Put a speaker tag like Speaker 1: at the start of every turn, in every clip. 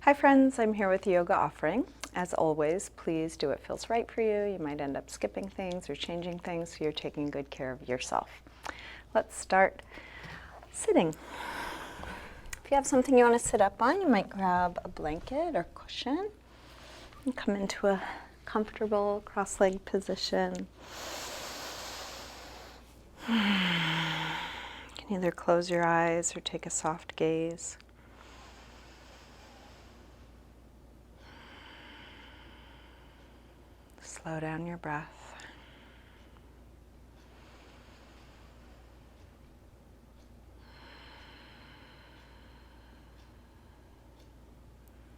Speaker 1: Hi friends, I'm here with Yoga Offering. As always, please do what feels right for you. You might end up skipping things or changing things, so you're taking good care of yourself. Let's start sitting. If you have something you want to sit up on, you might grab a blanket or cushion and come into a comfortable cross-legged position. You can either close your eyes or take a soft gaze. Slow down your breath.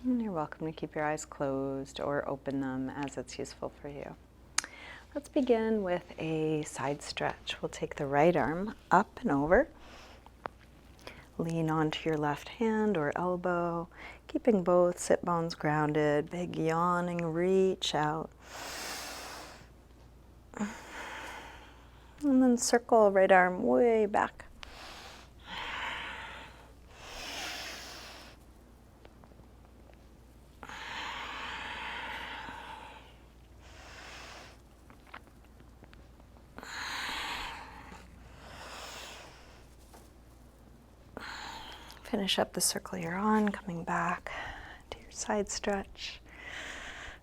Speaker 1: And you're welcome to keep your eyes closed or open them as it's useful for you. Let's begin with a side stretch. We'll take the right arm up and over. Lean onto your left hand or elbow, keeping both sit bones grounded. Big yawning, reach out. And then circle right arm way back. Finish up the circle you're on, coming back to your side stretch.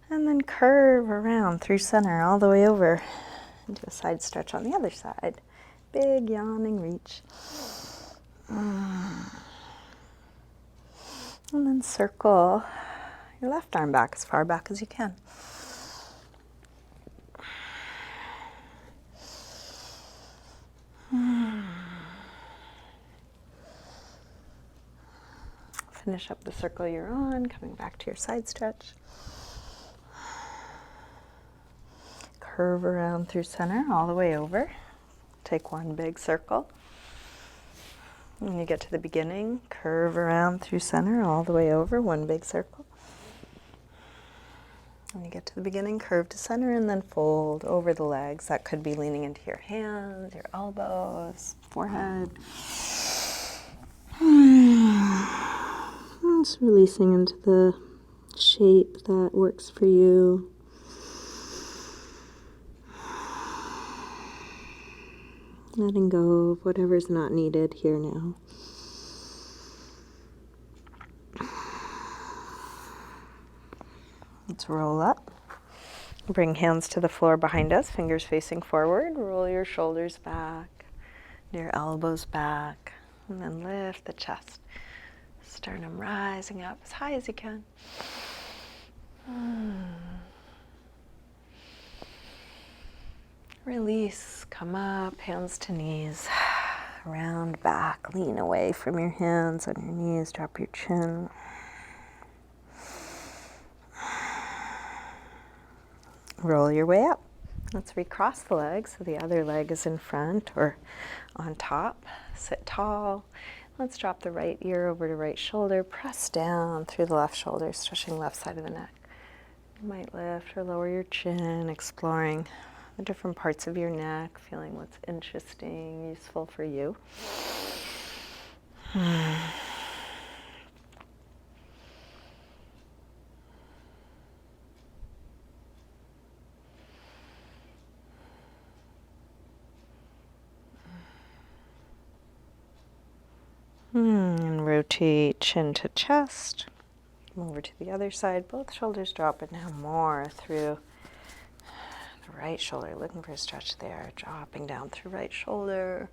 Speaker 1: And then curve around through center all the way over into a side stretch on the other side. Big yawning reach. And then circle your left arm back as far back as you can. Finish up the circle you're on, coming back to your side stretch. Curve around through center all the way over. Take one big circle. When you get to the beginning, curve around through center all the way over, one big circle. When you get to the beginning, curve to center and then fold over the legs. That could be leaning into your hands, your elbows, forehead. Just releasing into the shape that works for you. Letting go of whatever's not needed here now. Let's roll up. Bring hands to the floor behind us, fingers facing forward. Roll your shoulders back, your elbows back, and then lift the chest. Sternum rising up as high as you can. Release, come up, hands to knees. Round back, lean away from your hands on your knees, drop your chin. Roll your way up. Let's recross the legs so the other leg is in front or on top. Sit tall. Let's drop the right ear over to right shoulder. Press down through the left shoulder, stretching left side of the neck. You might lift or lower your chin, exploring the different parts of your neck, feeling what's interesting, useful for you. And rotate chin to chest. Come over to the other side. Both shoulders drop, but now more through the right shoulder. Looking for a stretch there. Dropping down through right shoulder.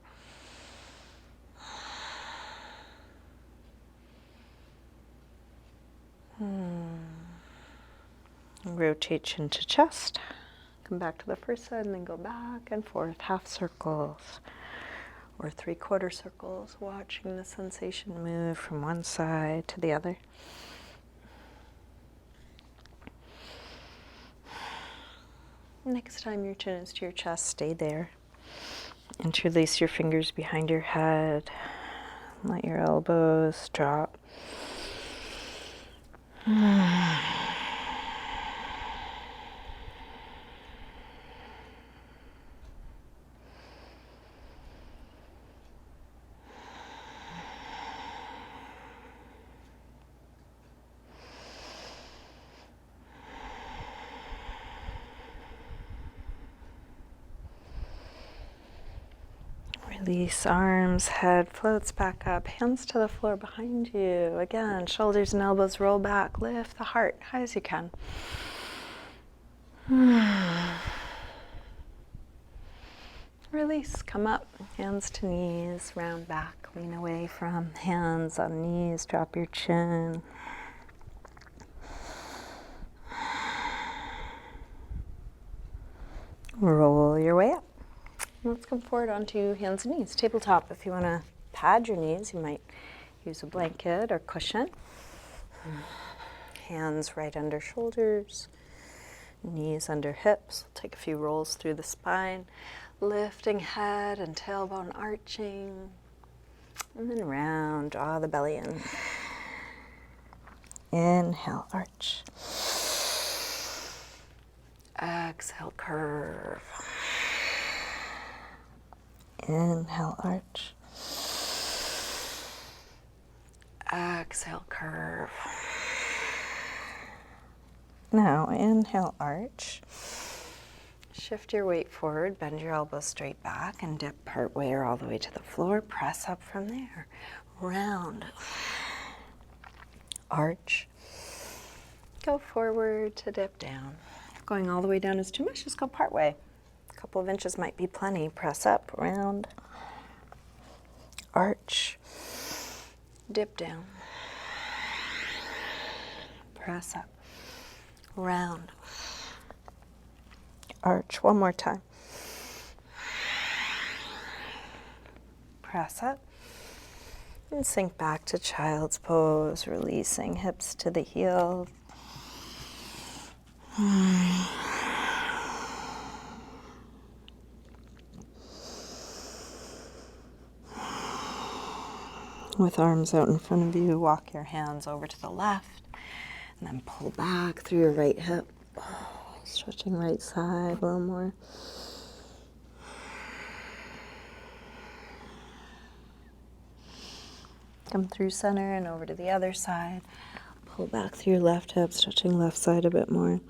Speaker 1: Rotate chin to chest. Come back to the first side and then go back and forth. Half circles or 3/4 circles. Watching the sensation move from one side to the other. Next time your chin is to your chest, stay there. Interlace your fingers behind your head. Let your elbows drop. Release arms, head floats back up, hands to the floor behind you. Again, shoulders and elbows roll back, lift the heart high as you can. Release, come up, hands to knees, round back, lean away from hands on knees, drop your chin. Roll your way up. Let's come forward onto hands and knees. Tabletop, if you want to pad your knees, you might use a blanket or cushion. Hands right under shoulders, knees under hips. We'll take a few rolls through the spine, lifting head and tailbone arching. And then round, draw the belly in. Inhale, arch. Exhale, curve. Inhale, arch. Exhale, curve. Now, inhale, arch. Shift your weight forward, bend your elbows straight back, and dip part way or all the way to the floor. Press up from there. Round. Arch. Go forward to dip down. If going all the way down is too much, just go part way. A couple of inches might be plenty. Press up, round. Arch. Dip down. Press up. Round. Arch. One more time. Press up. And sink back to child's pose, releasing hips to the heels. With arms out in front of you, walk your hands over to the left, and then pull back through your right hip. Stretching right side a little more. Come through center and over to the other side. Pull back through your left hip, stretching left side a bit more.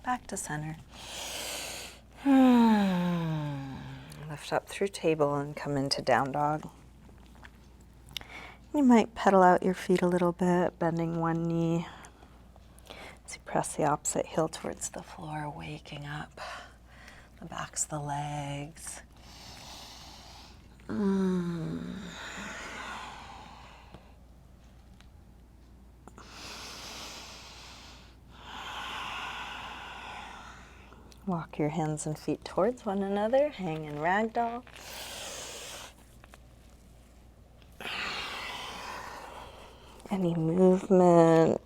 Speaker 1: Back to center. Lift up through table and come into down dog. You might pedal out your feet a little bit, bending one knee as you press the opposite heel towards the floor, waking up the backs of the legs. Walk your hands and feet towards one another, hang in ragdoll. Any movement,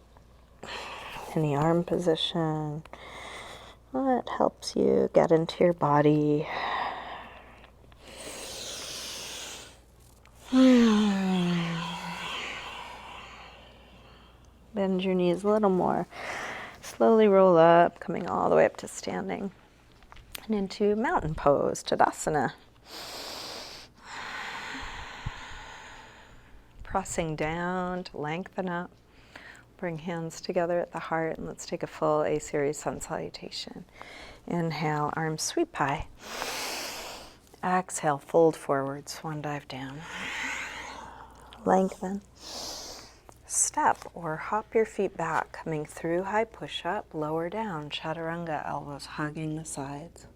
Speaker 1: any arm position, what helps you get into your body. Bend your knees a little more. Slowly roll up, coming all the way up to standing. And into mountain pose, Tadasana. Pressing down to lengthen up. Bring hands together at the heart, and let's take a full A-series sun salutation. Inhale, arms sweep high. Exhale, fold forward, swan dive down. Lengthen. Step or hop your feet back, coming through high push-up, lower down, chaturanga, elbows hugging the sides.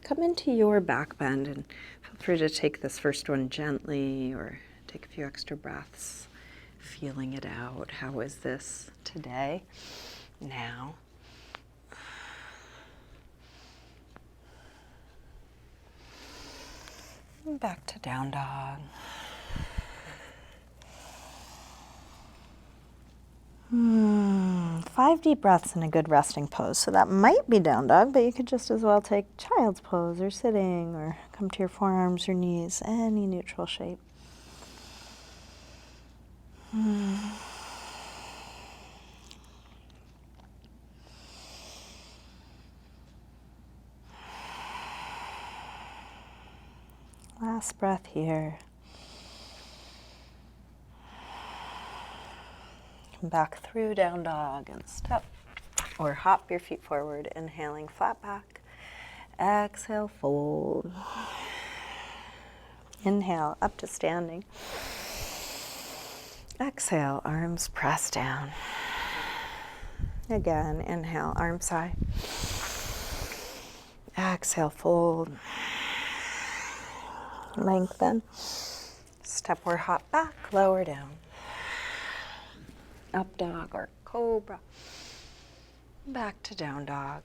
Speaker 1: Come into your back bend, and feel free to take this first one gently or take a few extra breaths, feeling it out. How is this today, now? And back to down dog. 5 deep breaths in a good resting pose. So that might be down dog, but you could just as well take child's pose or sitting or come to your forearms or knees, any neutral shape. Last breath here. Back through down dog and step or hop your feet forward, inhaling flat back. Exhale, fold. Inhale, up to standing. Exhale, arms press down. Again, inhale, arms high. Exhale, fold. Lengthen. Step or hop back, lower down. Up dog or cobra. Back to down dog.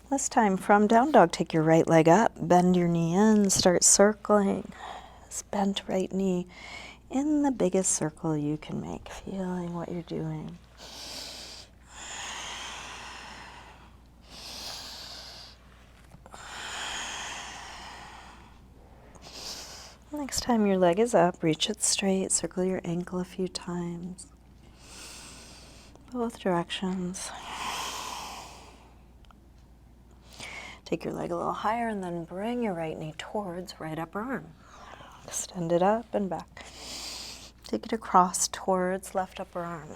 Speaker 1: This time from down dog, take your right leg up, bend your knee in, start circling. This bent right knee in the biggest circle you can make, feeling what you're doing. Next time your leg is up, reach it straight, circle your ankle a few times. Both directions. Take your leg a little higher and then bring your right knee towards right upper arm. Extend it up and back. Take it across towards left upper arm.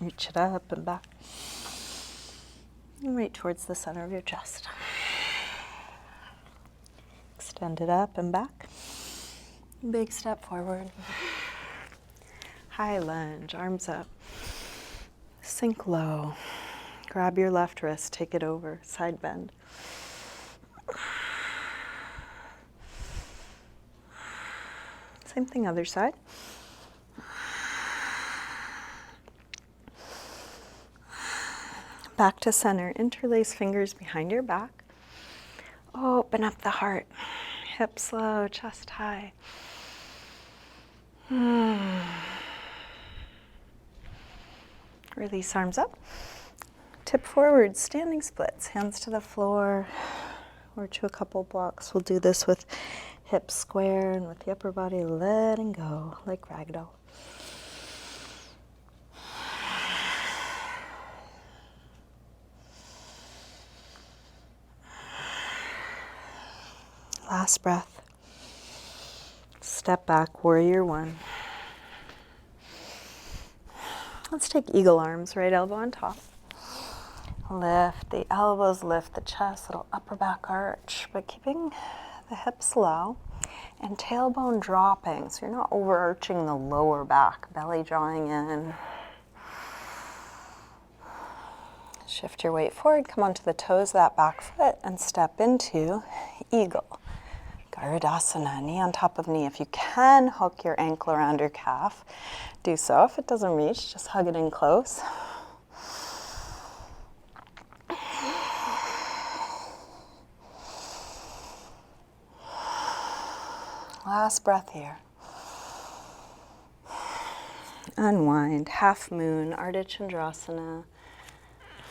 Speaker 1: Reach it up and back. And right towards the center of your chest. Extend it up and back. Big step forward. High lunge, arms up. Sink low. Grab your left wrist, take it over, side bend. Same thing, other side. Back to center, interlace fingers behind your back. Open up the heart, hips low, chest high. Release arms up. Tip forward, standing splits, hands to the floor or to a couple blocks. We'll do this with hips square and with the upper body letting go like ragdoll. Last breath. Step back, warrior one. Let's take eagle arms, right elbow on top. Lift the elbows, lift the chest, little upper back arch, but keeping the hips low and tailbone dropping, so you're not overarching the lower back, belly drawing in. Shift your weight forward, come onto the toes of that back foot and step into eagle. Garudasana, knee on top of knee. If you can hook your ankle around your calf, do so. If it doesn't reach, just hug it in close. Last breath here. Unwind, half moon, Ardha Chandrasana.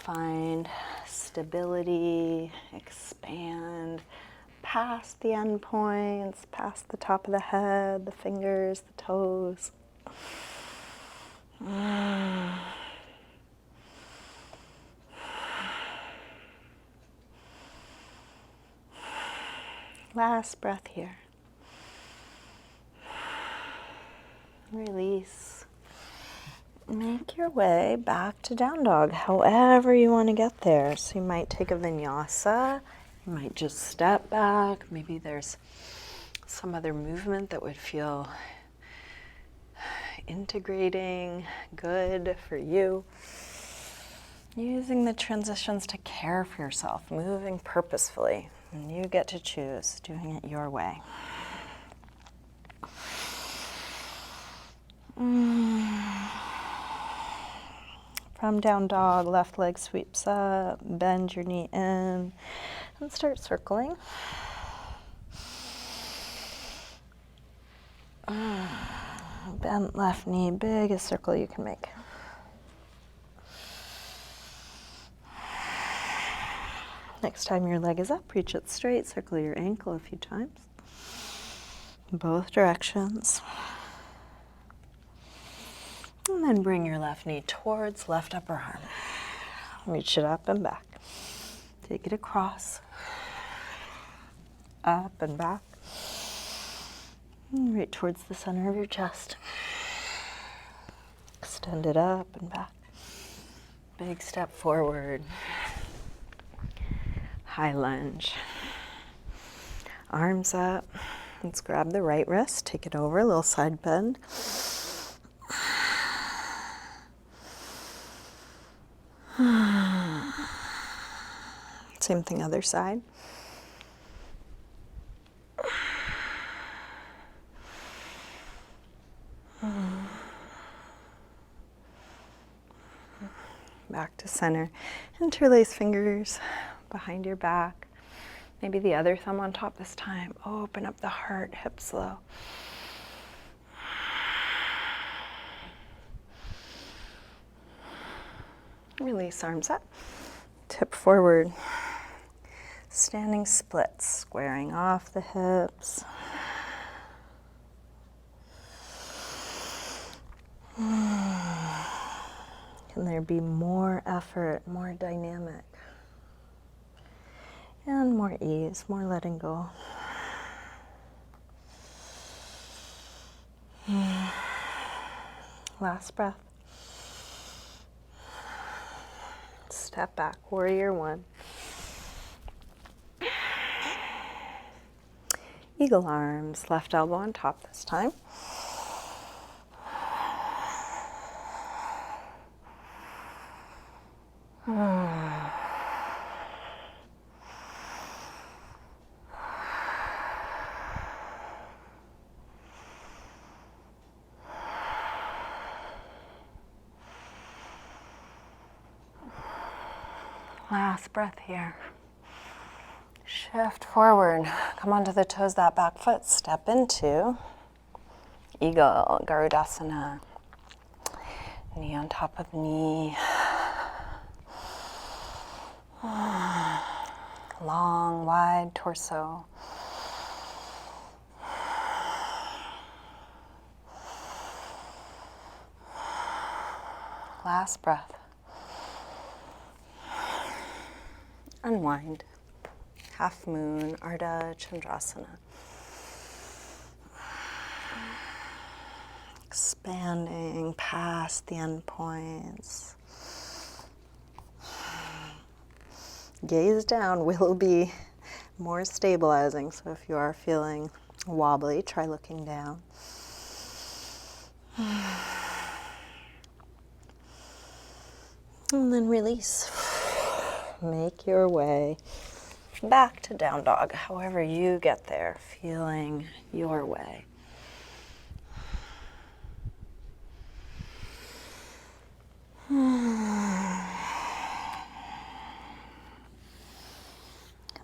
Speaker 1: Find stability, expand past the end points, past the top of the head, the fingers, the toes. Last breath here. Release. Make your way back to down dog, however you want to get there. So you might take a vinyasa, you might just step back, maybe there's some other movement that would feel integrating, good for you. Using the transitions to care for yourself, moving purposefully, and you get to choose, doing it your way. From down dog, left leg sweeps up, bend your knee in, and start circling. Bend left knee, biggest circle you can make. Next time your leg is up, reach it straight, circle your ankle a few times. Both directions. And then bring your left knee towards left upper arm. Reach it up and back. Take it across. Up and back. Right towards the center of your chest. Extend it up and back. Big step forward. High lunge. Arms up. Let's grab the right wrist, take it over, a little side bend. Same thing, other side. Back to center. Interlace fingers behind your back. Maybe the other thumb on top this time. Open up the heart, hips low. Release, arms up. Tip forward. Standing splits, squaring off the hips. Can there be more effort, more dynamic? And more ease, more letting go. Last breath. Step back, warrior one. Eagle arms, left elbow on top this time. Last breath here. Shift forward. Come onto the toes, that back foot. Step into Eagle, Garudasana. Knee on top of knee. Long, wide torso. Last breath. Unwind. Half moon, Ardha Chandrasana. Expanding past the end points. Gaze down will be more stabilizing, so if you are feeling wobbly, try looking down. And then release. Make your way back to down dog, however you get there, feeling your way.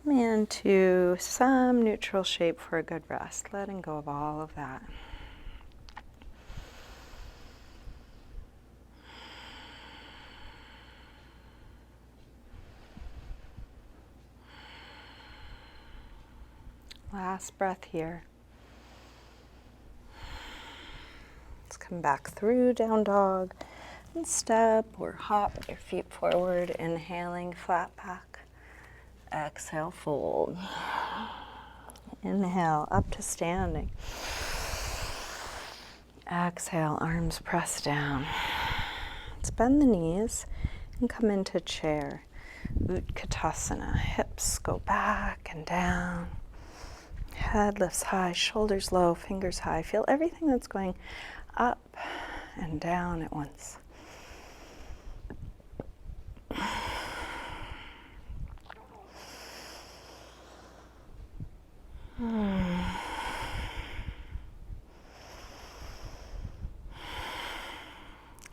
Speaker 1: Come into some neutral shape for a good rest, letting go of all of that. Last breath here. Let's come back through down dog and step or hop your feet forward, inhaling flat back. Exhale, fold. Inhale, up to standing. Exhale, arms press down. Let's bend the knees and come into chair. Utkatasana. Hips go back and down. Head lifts high, shoulders low, fingers high. Feel everything that's going up and down at once.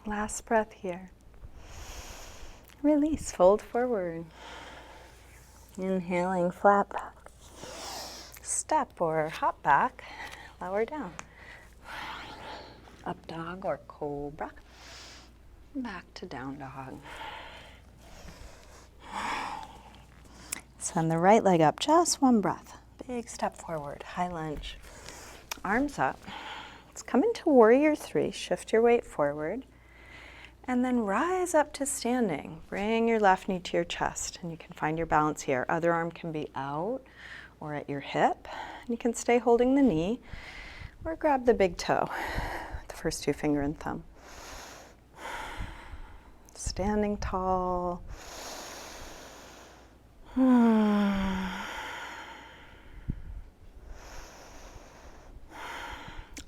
Speaker 1: Last breath here. Release, fold forward. Inhaling, flat back. Step or hop back, lower down. Up dog or cobra. Back to down dog. Send the right leg up, just one breath. Big step forward, high lunge. Arms up. Let's come into warrior three, shift your weight forward. And then rise up to standing. Bring your left knee to your chest, and you can find your balance here. Other arm can be out or at your hip. And you can stay holding the knee. Or grab the big toe, the first two finger and thumb. Standing tall.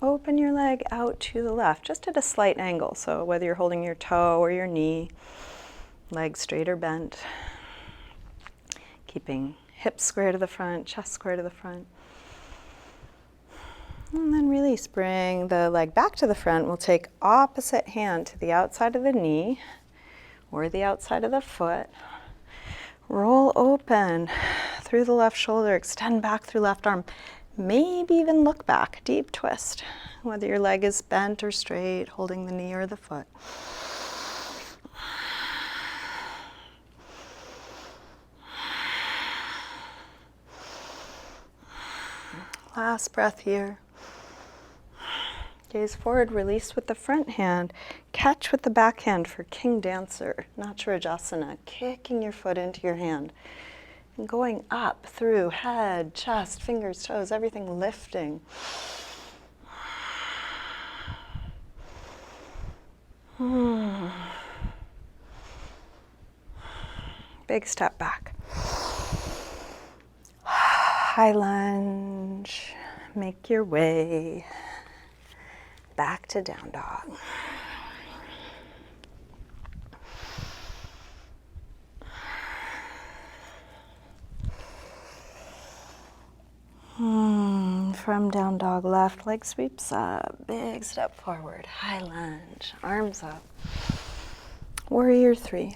Speaker 1: Open your leg out to the left, just at a slight angle. So whether you're holding your toe or your knee, leg straight or bent, keeping hips square to the front, chest square to the front. And then release. Bring the leg back to the front. We'll take opposite hand to the outside of the knee or the outside of the foot. Roll open through the left shoulder, extend back through left arm. Maybe even look back, deep twist, whether your leg is bent or straight, holding the knee or the foot. Last breath here. Gaze forward, release with the front hand, catch with the back hand for King Dancer, Natarajasana, kicking your foot into your hand. And going up through head, chest, fingers, toes, everything lifting. Big step back. High lunge. Make your way back to down dog. From down dog, left leg sweeps up, big step forward, high lunge, arms up. Warrior three.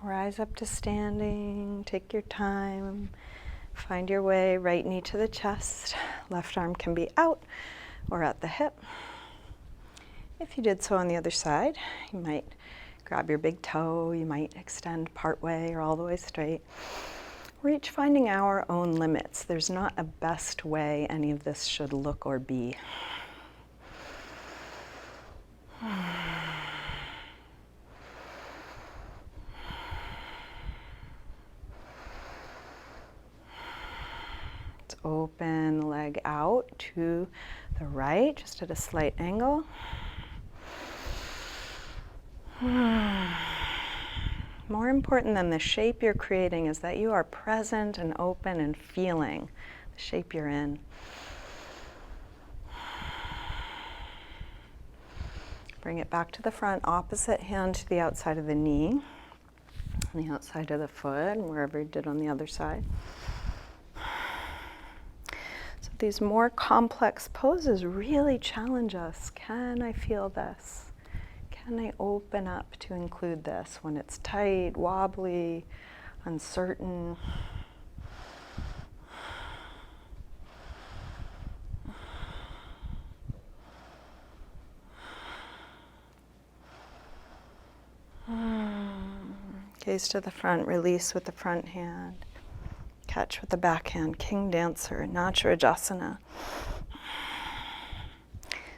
Speaker 1: Rise up to standing, take your time, find your way, right knee to the chest, left arm can be out or at the hip. If you did so on the other side, you might grab your big toe, you might extend part way or all the way straight. We're each finding our own limits. There's not a best way any of this should look or be. Let's open the leg out to the right, just at a slight angle. More important than the shape you're creating is that you are present and open and feeling the shape you're in. Bring it back to the front, opposite hand to the outside of the knee, on the outside of the foot, and wherever you did on the other side. So these more complex poses really challenge us. Can I feel this? Can I open up to include this when it's tight, wobbly, uncertain? Gaze to the front, release with the front hand. Catch with the back hand, King Dancer, Natarajasana.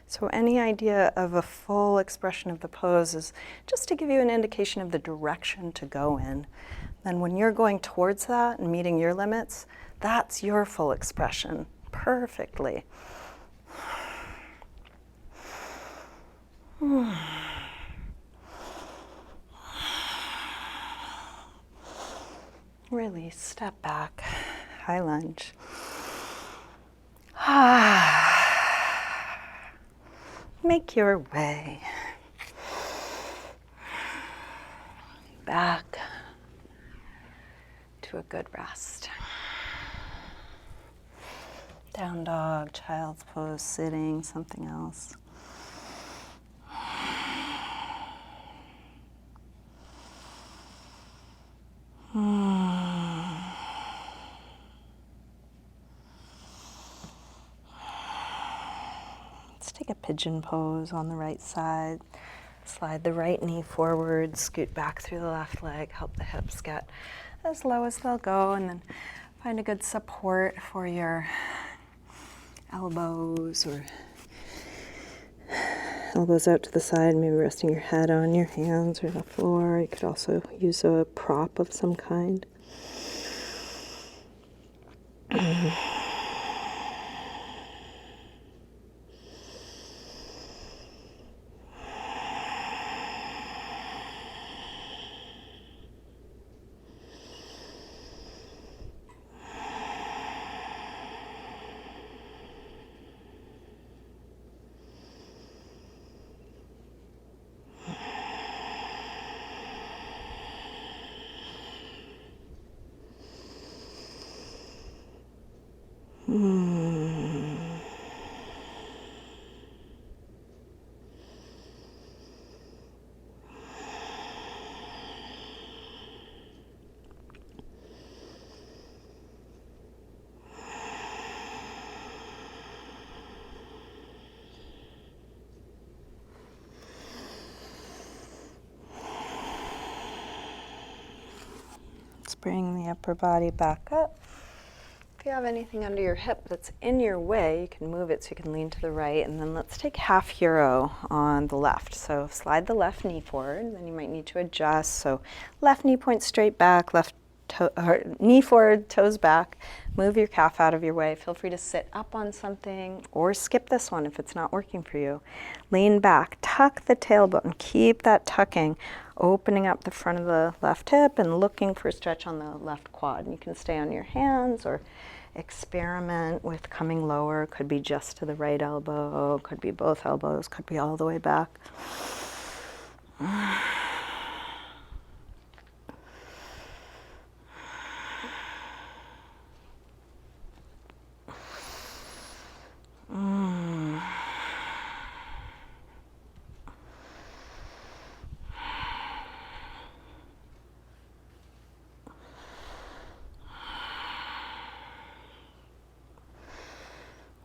Speaker 1: So any idea of a full expression of the pose is just to give you an indication of the direction to go in. Then when you're going towards that and meeting your limits, that's your full expression perfectly. Release, step back, high lunge. Make your way back to a good rest. Down dog, child's pose, sitting, something else. Take a pigeon pose on the right side. Slide the right knee forward, scoot back through the left leg, help the hips get as low as they'll go, and then find a good support for your elbows or elbows out to the side, maybe resting your head on your hands or the floor. You could also use a prop of some kind. bring the upper body back up. If you have anything under your hip that's in your way, you can move it so you can lean to the right. And then let's take half hero on the left. So slide the left knee forward. Then you might need to adjust. So left knee points straight back, left knee forward, toes back. Move your calf out of your way. Feel free to sit up on something or skip this one if it's not working for you. Lean back, tuck the tailbone, keep that tucking, opening up the front of the left hip and looking for a stretch on the left quad. And you can stay on your hands or experiment with coming lower. Could be just to the right elbow, could be both elbows, could be all the way back.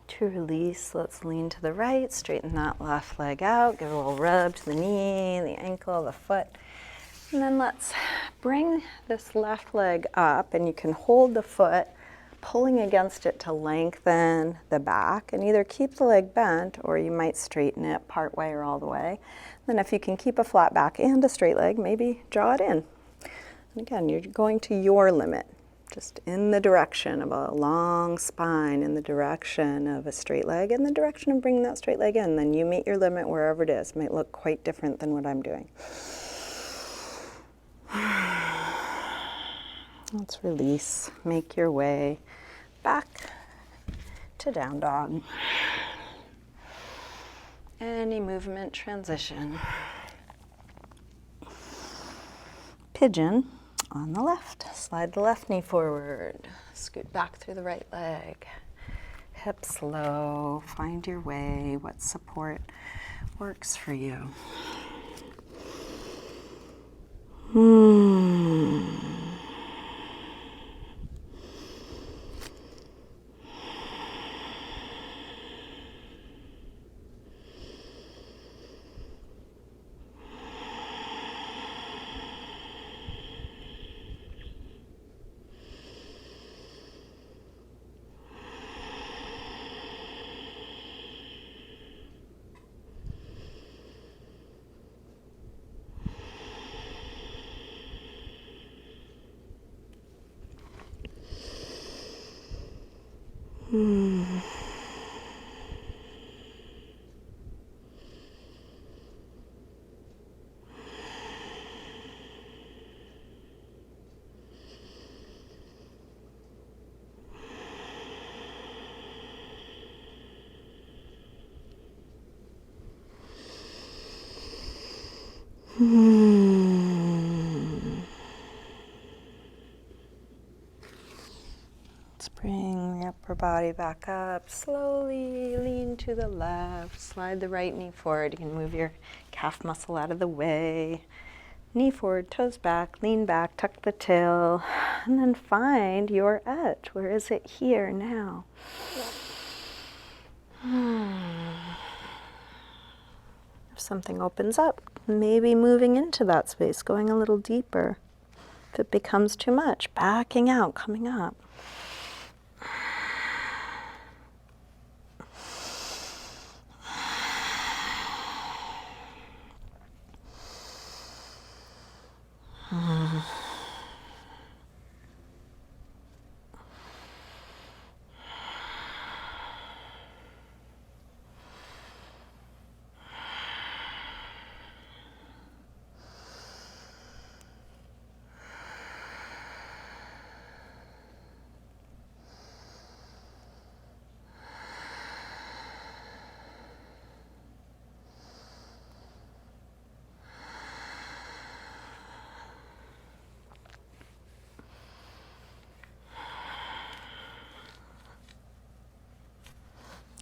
Speaker 1: To release, let's lean to the right, straighten that left leg out, give a little rub to the knee, the ankle, the foot. And then let's bring this left leg up, and you can hold the foot, pulling against it to lengthen the back, and either keep the leg bent or you might straighten it part way or all the way. Then if you can keep a flat back and a straight leg, maybe draw it in. And again, you're going to your limit. Just in the direction of a long spine, in the direction of a straight leg, in the direction of bringing that straight leg in. Then you meet your limit wherever it is. It might look quite different than what I'm doing. Let's release. Make your way back to down dog. Any movement transition. Pigeon. On the left, slide the left knee forward, scoot back through the right leg, hips low, find your way, what support works for you. Let's bring the upper body back up. Slowly lean to the left. Slide the right knee forward. You can move your calf muscle out of the way. Knee forward, toes back, lean back, tuck the tail, and then find your edge. Where is it here now? If something opens up, maybe moving into that space, going a little deeper. If it becomes too much, backing out, coming up.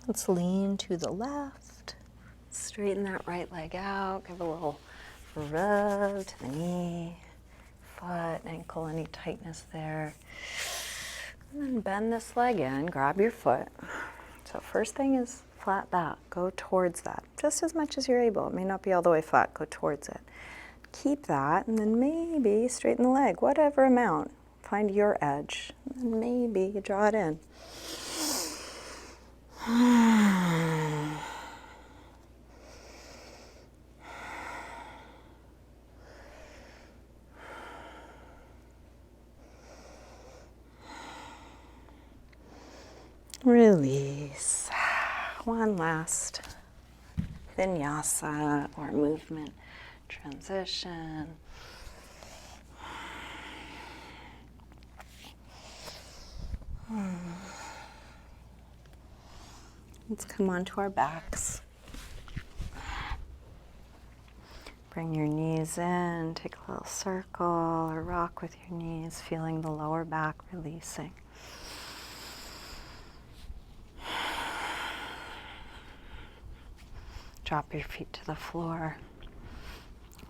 Speaker 1: Let's lean to the left, straighten that right leg out, give a little rub to the knee, foot, ankle, any tightness there. And then bend this leg in, grab your foot. So first thing is flat back, go towards that, just as much as you're able. It may not be all the way flat, go towards it. Keep that, and then maybe straighten the leg, whatever amount. Find your edge, and maybe draw it in. Release. One last vinyasa or movement transition. Let's come onto our backs. Bring your knees in, take a little circle or rock with your knees, feeling the lower back releasing. Drop your feet to the floor.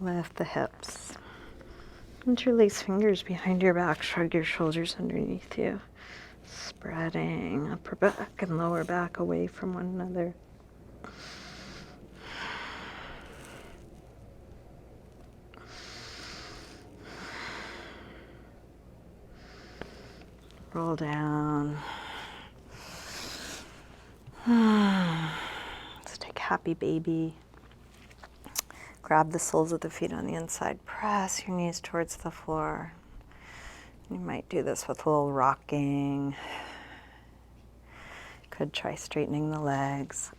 Speaker 1: Lift the hips. Interlace fingers behind your back. Shrug your shoulders underneath you. Spreading upper back and lower back away from one another. Roll down. Let's take happy baby. Grab the soles of the feet on the inside. Press your knees towards the floor. You might do this with a little rocking. Could try straightening the legs.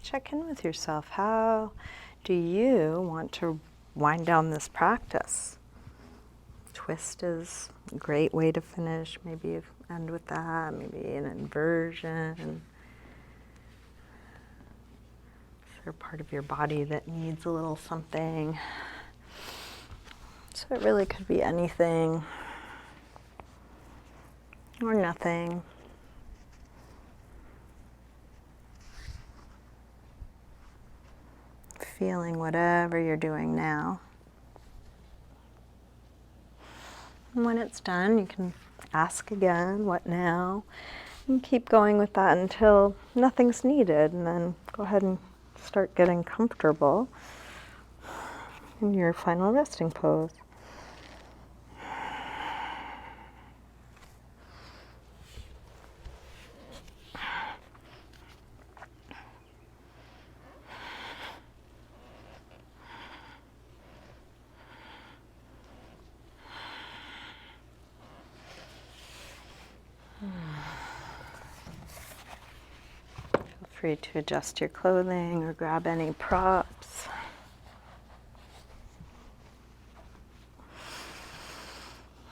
Speaker 1: Check in with yourself. How do you want to wind down this practice? Twist is a great way to finish. Maybe you end with that, maybe an inversion. Is there a part of your body that needs a little something? So it really could be anything or nothing. Feeling whatever you're doing now. And when it's done, you can ask again, what now? And keep going with that until nothing's needed, and then go ahead and start getting comfortable in your final resting pose. Free to adjust your clothing or grab any props.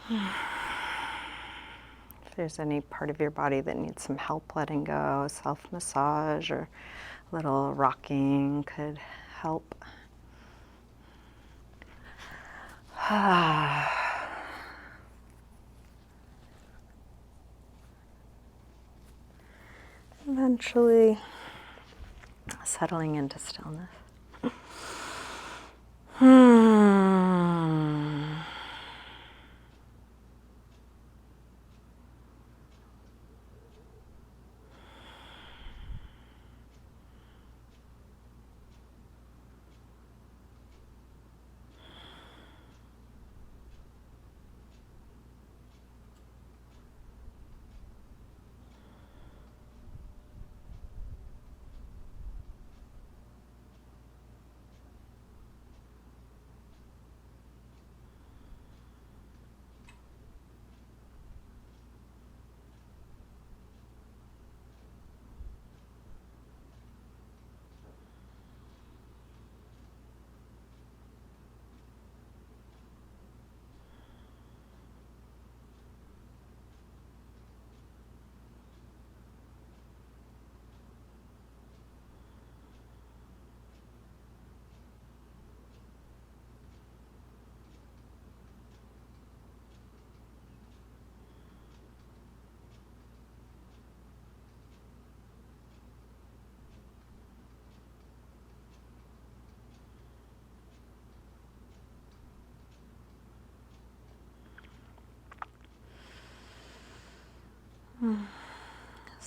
Speaker 1: If there's any part of your body that needs some help letting go, self-massage or a little rocking could help. Eventually settling into stillness.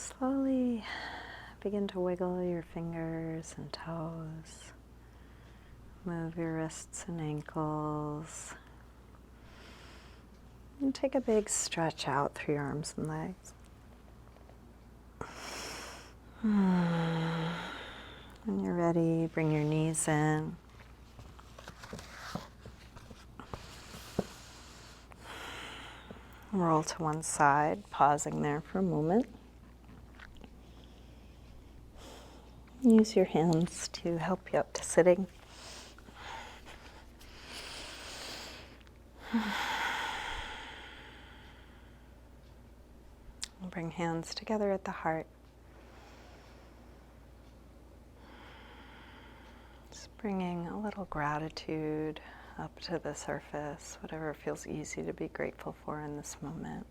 Speaker 1: Slowly begin to wiggle your fingers and toes. Move your wrists and ankles. And take a big stretch out through your arms and legs. When you're ready, bring your knees in. Roll to one side, pausing there for a moment. Use your hands to help you up to sitting. Bring hands together at the heart. Just bringing a little gratitude up to the surface, whatever feels easy to be grateful for in this moment.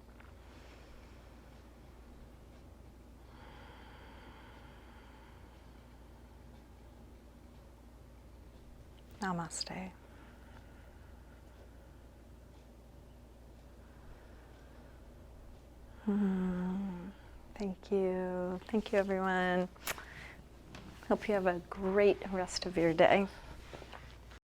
Speaker 1: Namaste. Thank you. Thank you, everyone. Hope you have a great rest of your day.